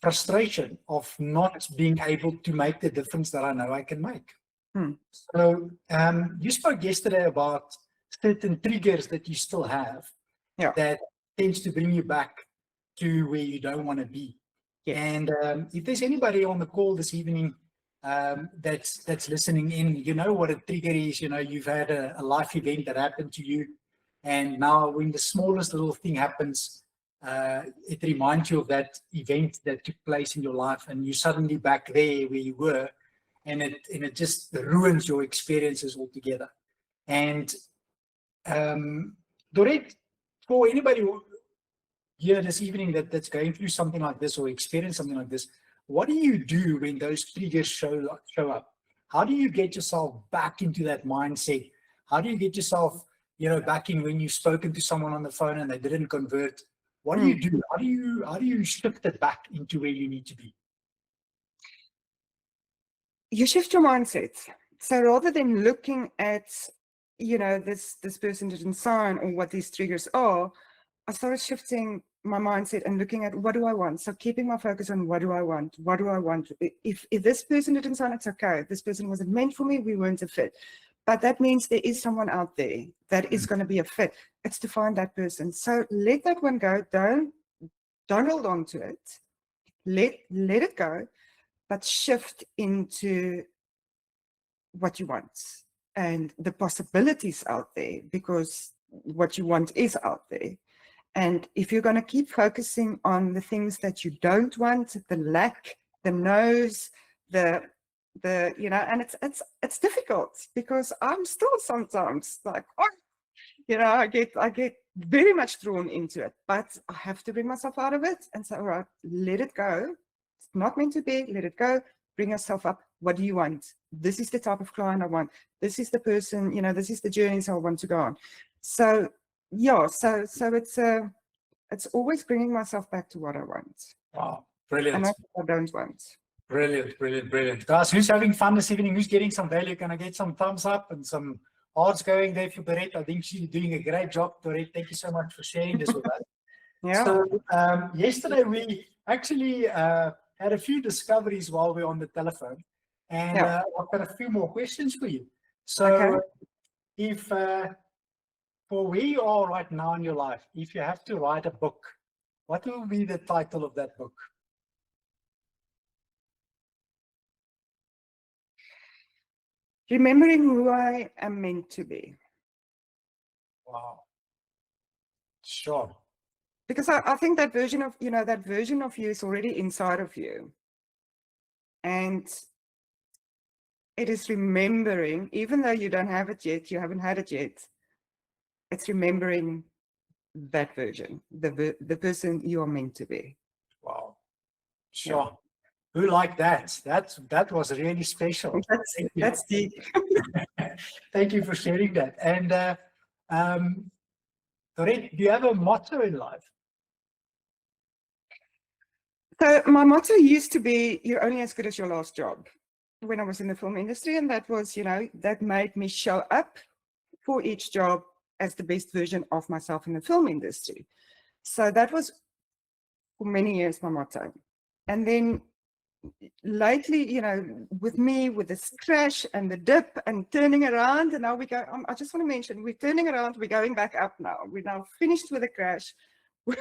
frustration of not being able to make the difference that I know I can make. So you spoke yesterday about certain triggers that you still have that tends to bring you back to where you don't want to be. And if there's anybody on the call this evening that's listening in, you know what a trigger is. You know, you've had a life event that happened to you, and now when the smallest little thing happens, it reminds you of that event that took place in your life, and you're suddenly back there where you were, and it just ruins your experiences altogether. And Doret, for anybody here this evening that's going through something like this or experience something like this, what do you do when those triggers show up? How do you get yourself back into that mindset? How do you get yourself, you know, back in when you've spoken to someone on the phone and they didn't convert? What do you do? How do you shift it back into where you need to be? You shift your mindset. So rather than looking at, you know, this person didn't sign or what these triggers are, I started shifting my mindset and looking at what do I want. So keeping my focus on what do I want? What do I want? If this person didn't sign, it's okay. If this person wasn't meant for me, we weren't a fit. But that means there is someone out there that is going to be a fit. It's to find that person. So let that one go. Don't hold on to it. Let it go, but shift into what you want and the possibilities out there, because what you want is out there. And if you're going to keep focusing on the things that you don't want, the lack, the no's, the you know, and it's difficult, because I'm still sometimes like, oh, you know, I get very much drawn into it, but I have to bring myself out of it and say, all right, let it go. It's not meant to be, let it go. Bring yourself up. What do you want? This is the type of client I want. This is the person, this is the journeys I want to go on. So yeah, so it's always bringing myself back to what I want. Wow, brilliant. And not what I don't want. Brilliant, brilliant, brilliant. Guys, who's having fun this evening? Who's getting some value? Can I get some thumbs up and some hearts going there for Doret? I think she's doing a great job, Doret. Thank you so much for sharing this with us. Yeah. So yesterday we actually had a few discoveries while we were on the telephone, and I've got a few more questions for you. So if for where you are right now in your life, if you have to write a book, what will be the title of that book? Remembering who I am meant to be. Wow. Sure. Because I think that version of, that version of you is already inside of you. And it is remembering, even though you don't have it yet, you haven't had it yet, it's remembering that version, the person you are meant to be. Wow. Sure. Yeah. Who liked that? That was really special. That's deep. Thank you for sharing that. And Doret, do you have a motto in life? So my motto used to be, you're only as good as your last job, when I was in the film industry. And that was, that made me show up for each job as the best version of myself in the film industry. So that was for many years my motto. And then lately, with me, with this crash and the dip and turning around, and now we go, I just want to mention, we're turning around, we're going back up now. We're now finished with the crash. We're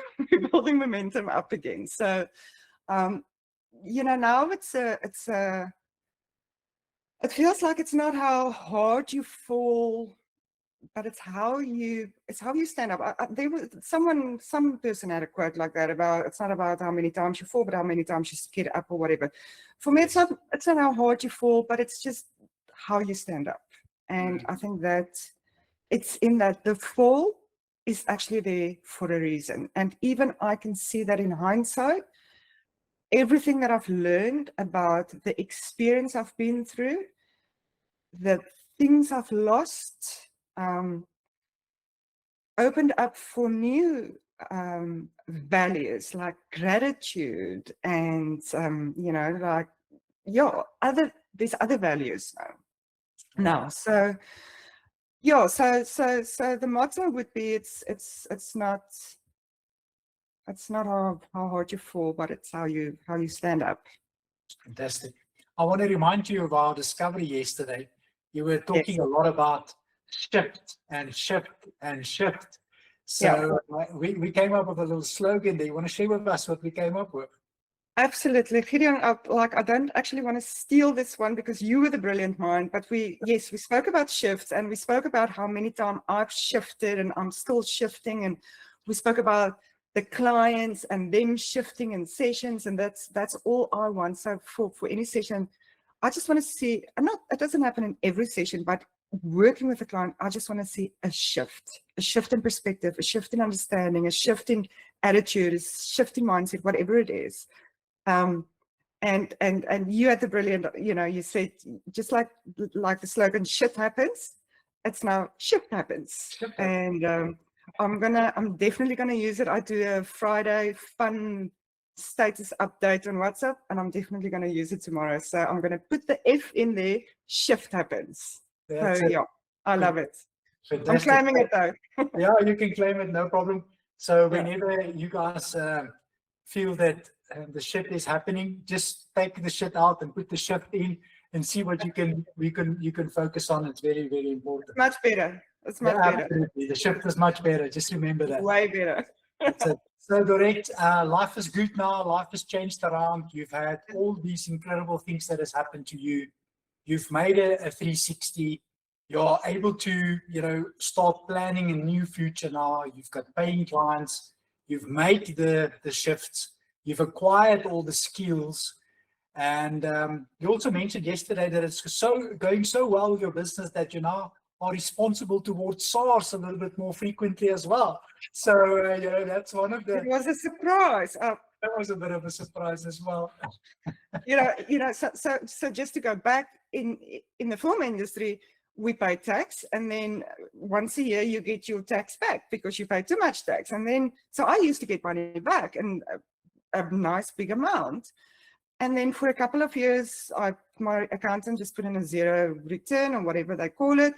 building momentum up again. So, now it feels like it's not how hard you fall, but it's how you stand up. There was some person had a quote like that about, it's not about how many times you fall, but how many times you get up or whatever. For me, it's not how hard you fall, but it's just how you stand up. And I think that it's in that the fall is actually there for a reason. And even I can see that in hindsight, everything that I've learned about the experience I've been through, the things I've lost, opened up for new values like gratitude and there's other values now. So the motto would be it's not how hard you fall, but it's how you stand up. Fantastic. I want to remind you of our discovery yesterday. You were talking a lot about shift and shift and shift. So we came up with a little slogan there. You want to share with us what we came up with? Absolutely. Gideon, I don't actually want to steal this one because you were the brilliant mind, but we spoke about shifts, and we spoke about how many times I've shifted and I'm still shifting, and we spoke about the clients and them shifting in sessions, and that's all I want. So for any session, I just want to see, it doesn't happen in every session, but working with a client, I just want to see a shift in perspective, a shift in understanding, a shift in attitude, a shift in mindset, whatever it is. And you had the brilliant, you said, just like the slogan, shit happens, it's now shift happens. And I'm definitely gonna use it. I do a Friday fun status update on WhatsApp, and I'm definitely gonna use it tomorrow. So I'm gonna put the F in there, shift happens. I love it. Fantastic. I'm claiming it though. Yeah, you can claim it, no problem. So whenever you guys feel that the shift is happening, just take the shit out and put the shift in and see what you can focus on. It's very, very important. Much better. It's much better. Absolutely. The shift is much better. Just remember that. Way better. That's it. So Doret, life is good now. Life has changed around. You've had all these incredible things that has happened to you. You've made a 360. You're able to, start planning a new future now. You've got paying clients. You've made the shifts. You've acquired all the skills. And you also mentioned yesterday that it's going so well with your business that you're now are responsible towards SARS a little bit more frequently as well. So, that's one of It the, was a surprise. that was a bit of a surprise as well. So just to go back in the film industry, we pay tax, and then once a year you get your tax back because you pay too much tax. And then, so I used to get money back, and a nice big amount. And then for a couple of years, my accountant just put in a zero return or whatever they call it.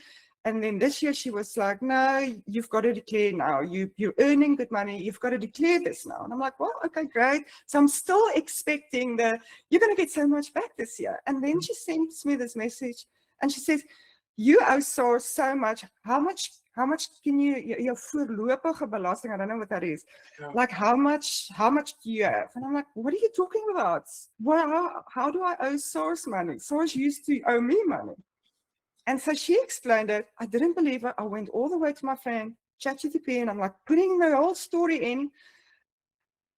And then this year she was like, no, you've got to declare now. You're earning good money. You've got to declare this now. And I'm like, well, okay, great. So I'm still expecting you're going to get so much back this year. And then she sends me this message and she says, you owe SARS so much. How much can your voorlopige belasting, I don't know what that is. Yeah. Like how much do you have? And I'm like, what are you talking about? How do I owe SARS money? SARS used to owe me money. And so she explained it. I didn't believe it. I went all the way to my friend, ChatGPT, and I'm like putting the whole story in.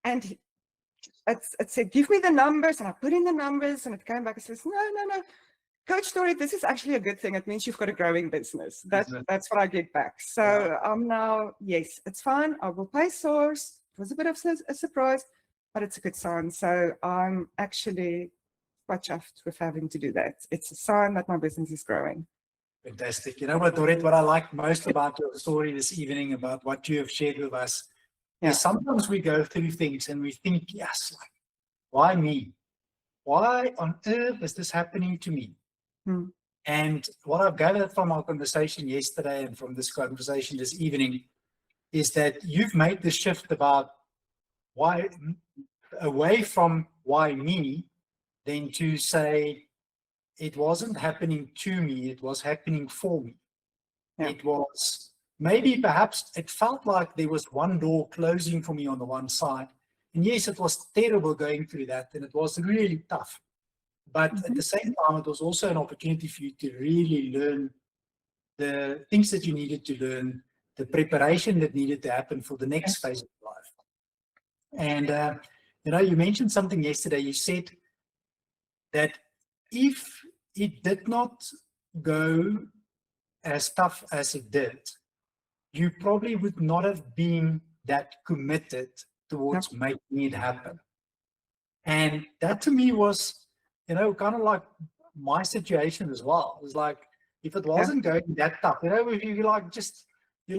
And it said, give me the numbers. And I put in the numbers, and it came back and says, no. Coach Doret, this is actually a good thing. It means you've got a growing business. That's what I get back. So I'm now, yes, it's fine. I will pay SARS. It was a bit of a surprise, but it's a good sign. So I'm actually quite chuffed with having to do that. It's a sign that my business is growing. Fantastic. You know what, Doret, what I like most about your story this evening, about what you have shared with us, is sometimes we go through things and we think, yes, like, why me? Why on earth is this happening to me? And what I've gathered from our conversation yesterday and from this conversation this evening is that you've made the shift about why, away from why me, then to say, it wasn't happening to me, it was happening for me. Yeah. It was, maybe perhaps it felt like there was one door closing for me on the one side. And yes, it was terrible going through that, and it was really tough. But at the same time, it was also an opportunity for you to really learn the things that you needed to learn, the preparation that needed to happen for the next phase of life. And, you mentioned something yesterday. You said that if it did not go as tough as it did, you probably would not have been that committed towards making it happen. And that to me was, kind of like my situation as well. It was like, if it wasn't going that tough, if you like just, you're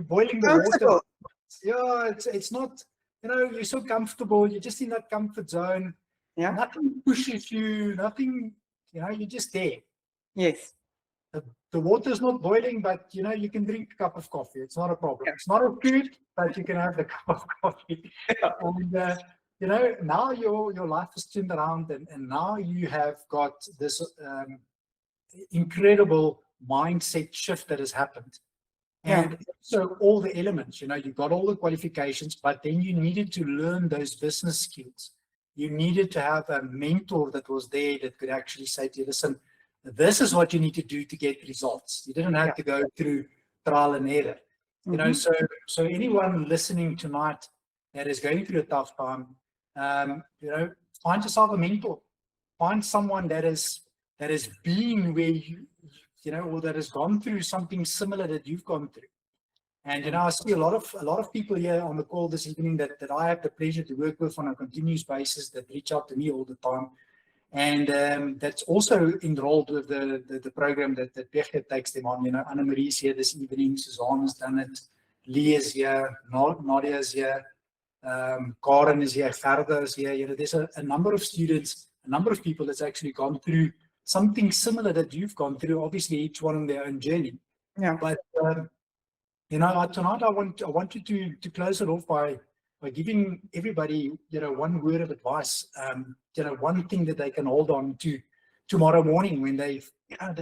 boiling the water. Yeah, it's not, you're so comfortable. You're just in that comfort zone. Yeah. Nothing pushes you, nothing, you're just there. Yes. The water's not boiling, but, you can drink a cup of coffee. It's not a problem. Yeah. It's not a food, but you can have the cup of coffee. And, now your life is turned around, and now you have got this incredible mindset shift that has happened. And so all the elements, you got all the qualifications, but then you needed to learn those business skills. You needed to have a mentor that was there that could actually say to you, listen, this is what you need to do to get results. You didn't have to go through trial and error. So anyone listening tonight that is going through a tough time, find yourself a mentor. Find someone that has been where or that has gone through something similar that you've gone through. And I see a lot of people here on the call this evening that I have the pleasure to work with on a continuous basis, that reach out to me all the time. And that's also enrolled with the program that Peggy takes them on. Anna-Marie's here this evening, Suzanne has done it, Lee is here, Nadia is here, Karen is here, Gerda is here. There's a number of students, a number of people that's actually gone through something similar that you've gone through, obviously each one on their own journey. Yeah. But tonight I want you to close it off by giving everybody, one word of advice, one thing that they can hold on to tomorrow morning when they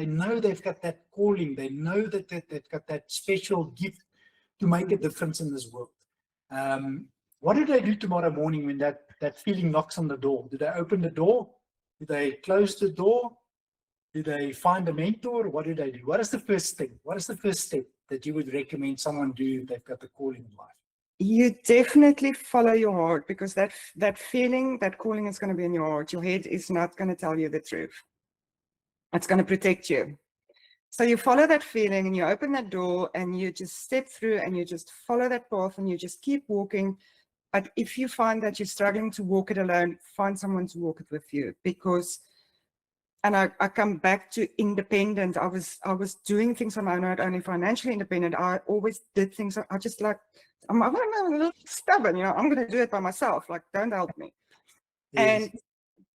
know they've got that calling, they know that they've got that special gift to make a difference in this world. What do they do tomorrow morning when that feeling knocks on the door? Do they open the door? Do they close the door? Do they find a mentor? What do they do? What is the first thing? What is the first step that you would recommend someone do if they've got the calling in life? You definitely follow your heart, because that feeling, that calling is going to be in your heart. Your head is not going to tell you the truth. It's going to protect you. So you follow that feeling and you open that door and you just step through and you just follow that path and you just keep walking. But if you find that you're struggling to walk it alone, find someone to walk it with you. Because, and I come back to independent. I was doing things on my own, not only financially independent. I always did things. I just like, I'm a little stubborn, I'm going to do it by myself. Like, don't help me. Yes.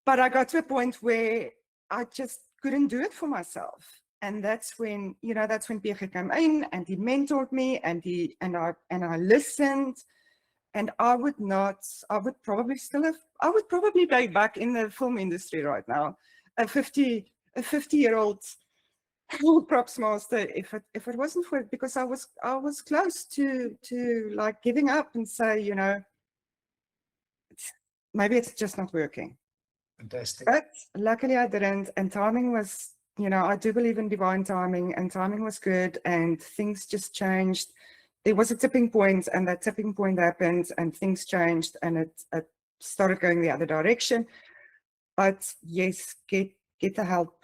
But I got to a point where I just couldn't do it for myself. And that's when, that's when PG came in and he mentored me and I listened. And I would probably be back in the film industry right now, a 50-year-old props master, if it wasn't for it, because I was close to like giving up and say, maybe it's just not working. Fantastic. But luckily I didn't, and timing was, I do believe in divine timing, and timing was good, and things just changed. There was a tipping point, and that tipping point happened, and things changed, and it started going the other direction. But yes, get the help.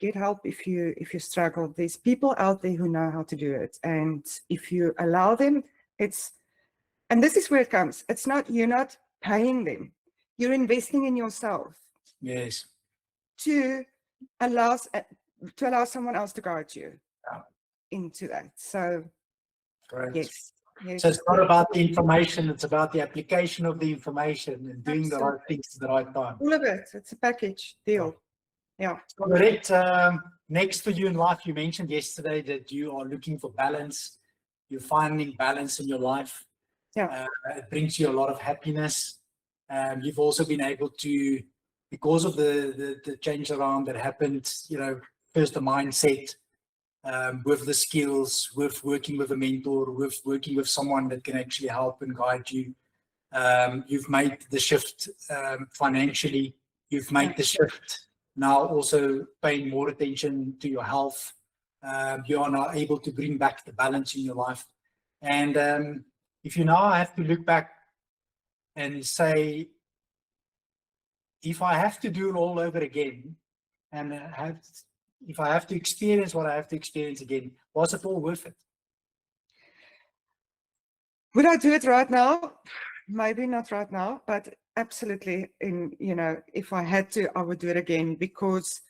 Get help if you struggle. There's people out there who know how to do it, and if you allow them, and this is where it comes. It's not, you're not paying them. You're investing in yourself. Yes. To allow someone else to guide you into that. So, Great. yes. So it's not about the information, it's about the application of the information and doing the right things at the right time. All of it. It's a package deal. Yeah. So, Doret, next for you in life, you mentioned yesterday that you are looking for balance. You're finding balance in your life. Yeah. It brings you a lot of happiness. You've also been able to, because of the change around that happened, first the mindset, with the skills, with working with a mentor, with working with someone that can actually help and guide you. You've made the shift financially. You've made the shift now also paying more attention to your health. You are now able to bring back the balance in your life. And if you now have to look back and say, if I have to do it all over again, and if I have to experience what I have to experience again, was it all worth it? Would I do it right now? Maybe not right now, but absolutely. If I had to, I would do it again, because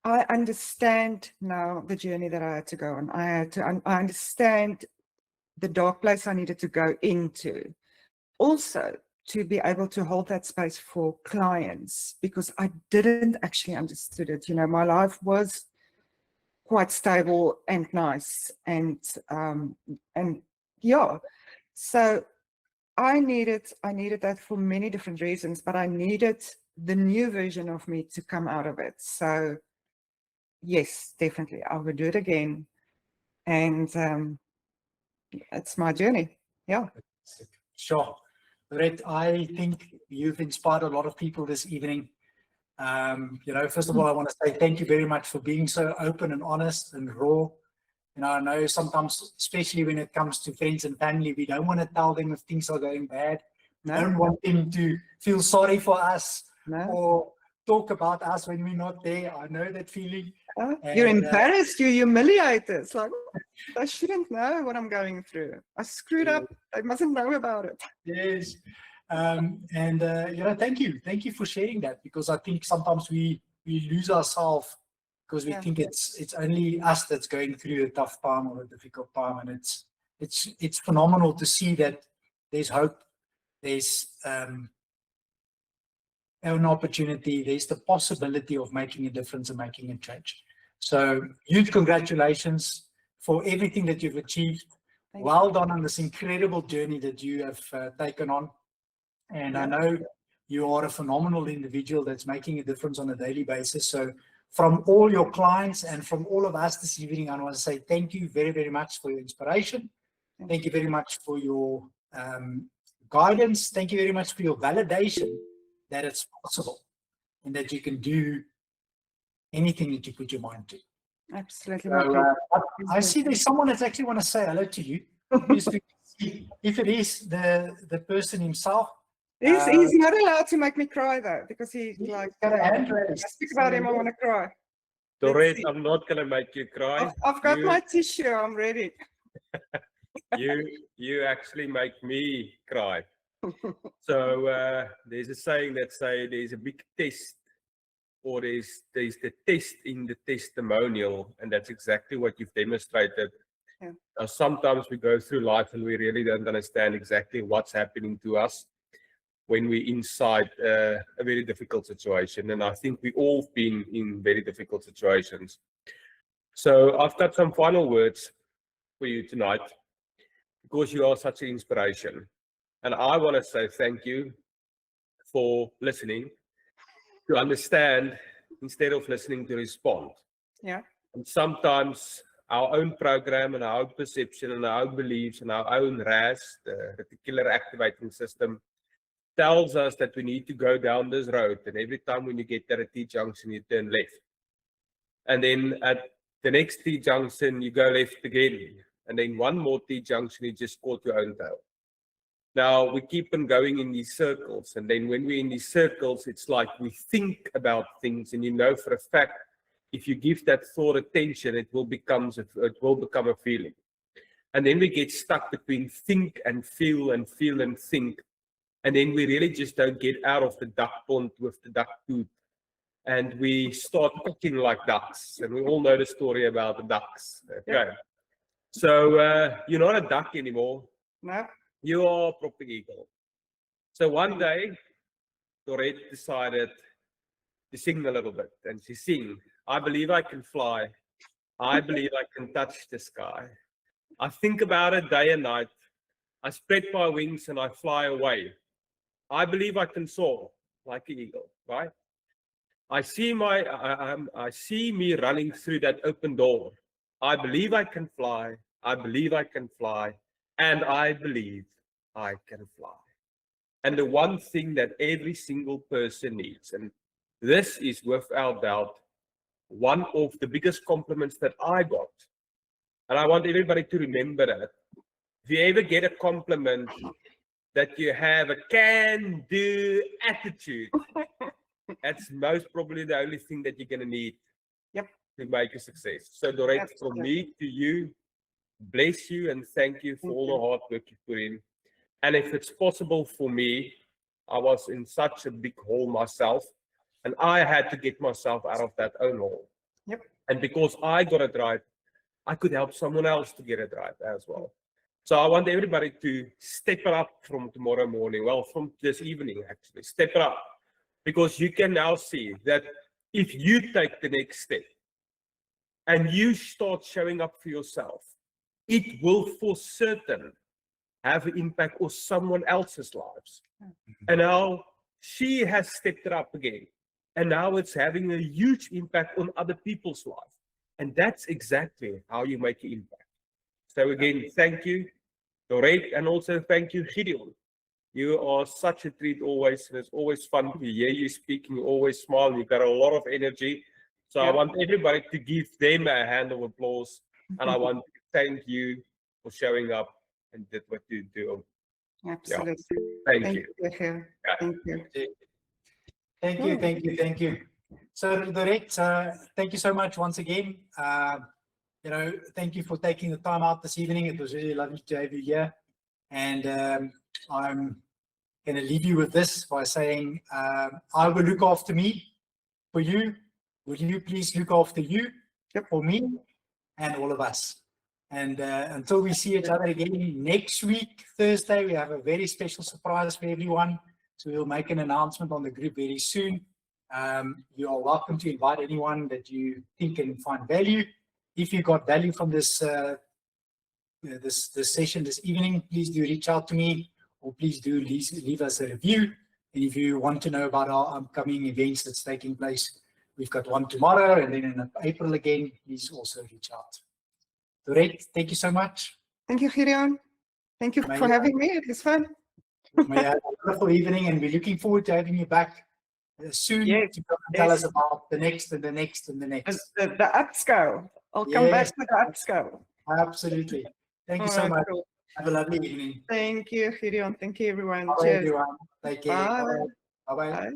I understand now the journey that I had to go on. I understand the dark place I needed to go into. Also, to be able to hold that space for clients, because I didn't actually understood it. My life was quite stable and nice, and yeah. So I needed that for many different reasons, but I needed the new version of me to come out of it. So yes, definitely, I would do it again, and it's my journey. Yeah. Sure. Doret, I think you've inspired a lot of people this evening. First of all, I want to say thank you very much for being so open and honest and raw. I know sometimes, especially when it comes to friends and family, we don't want to tell them if things are going bad. No. We don't want them to feel sorry for us. No. Or talk about us when we're not there. I know that feeling. You're embarrassed, you're humiliated. It's like, I shouldn't know what I'm going through. I screwed up. I mustn't know about it. Yes. Thank you. Thank you for sharing that, because I think sometimes we lose ourselves because we think it's only us that's going through a tough time or a difficult time. And it's phenomenal to see that there's hope, there's an opportunity, there's the possibility of making a difference and making a change. So huge congratulations for everything that you've achieved. Well done on this incredible journey that you have taken on. And I know you are a phenomenal individual that's making a difference on a daily basis. So from all your clients and from all of us this evening, I want to say thank you very, very much for your inspiration. Thank you very much for your guidance. Thank you very much for your validation that it's possible and that you can do anything that you put your mind to. Absolutely. So, I see there's someone that's actually want to say hello to you. Just to see if it is the person himself. He's not allowed to make me cry though, because he's like, got a hand I raised. speak about him, I want to cry. Doret, see. I'm not going to make you cry. I've got You- my tissue. I'm ready. You actually make me cry. So there's a saying that say there's a big test, or there's the test in the testimonial, and that's exactly what you've demonstrated. Yeah. Sometimes we go through life and we really don't understand exactly what's happening to us when we're inside a very difficult situation, and I think we all been in very difficult situations. So I've got some final words for you tonight, because you are such an inspiration. And I want to say thank you for listening, to understand instead of listening to respond. Yeah. And sometimes our own program and our own perception and our own beliefs and our own RAS, the reticular activating system, tells us that we need to go down this road. And every time when you get at a T-junction, you turn left. And then at the next T-junction, you go left again. And then one more T-junction, you just caught your own tail. Now, we keep on going in these circles. And then when we're in these circles, it's like we think about things. And you know for a fact, if you give that thought attention, it will become a feeling. And then we get stuck between think and feel and feel and think. And then we really just don't get out of the duck pond with the duck tooth. And we start cooking like ducks. And we all know the story about the ducks. Okay. Yeah. So you're not a duck anymore. No. You are a proper eagle. So one day, Doret decided to sing a little bit. And she sang, I believe I can fly. I believe I can touch the sky. I think about it day and night. I spread my wings and I fly away. I believe I can soar like an eagle, right? I see me running through that open door. I believe I can fly. I believe I can fly. And I believe I can fly. And the one thing that every single person needs, and this is without doubt one of the biggest compliments that I got. And I want everybody to remember that. If you ever get a compliment that you have a can-do attitude, that's most probably the only thing that you're going to need to make a success. So, Doret, from me to you, bless you and thank you for all the hard work you put in. And if it's possible for me, I was in such a big hole myself, and I had to get myself out of that own hole. Yep. And because I got it right, I could help someone else to get it right as well. So I want everybody to step it up from tomorrow morning, well, from this evening actually, step it up. Because you can now see that if you take the next step and you start showing up for yourself, it will for certain have an impact on someone else's lives. And now she has stepped it up again. And now it's having a huge impact on other people's lives. And that's exactly how you make an impact. So again, thank you, Doret, and also thank you, Gideon. You are such a treat always, and it's always fun to hear you speaking. You always smile. You've got a lot of energy. So I want everybody to give them a hand of applause. And I want to thank you for showing up and did what you do. Absolutely. Thank you. Michiel. Thank you. Thank you, thank you, thank you. So, Doret, thank you so much once again. Thank you for taking the time out this evening. It was really lovely to have you here. And I'm going to leave you with this by saying, I will look after me for you. Will you please look after you for me and all of us? And until we see each other again next week, Thursday, we have a very special surprise for everyone. So we'll make an announcement on the group very soon. You are welcome to invite anyone that you think can find value. If you got value from this this session this evening, please do reach out to me, or please do leave us a review. And if you want to know about our upcoming events that's taking place, we've got one tomorrow and then in April again, please also reach out. Doret, thank you so much. Thank you, Gideon. Thank you for having me. It was fun. May you have a wonderful evening, and we're looking forward to having you back soon to come and tell us about the next and the next and the next. The upscale. I'll come back to the upscale. Absolutely. Thank you so much. Cool. Have a lovely evening. Thank you, Gideon. Thank you, everyone. Bye, Cheers. everyone. Take care. Bye. Bye-bye. Bye.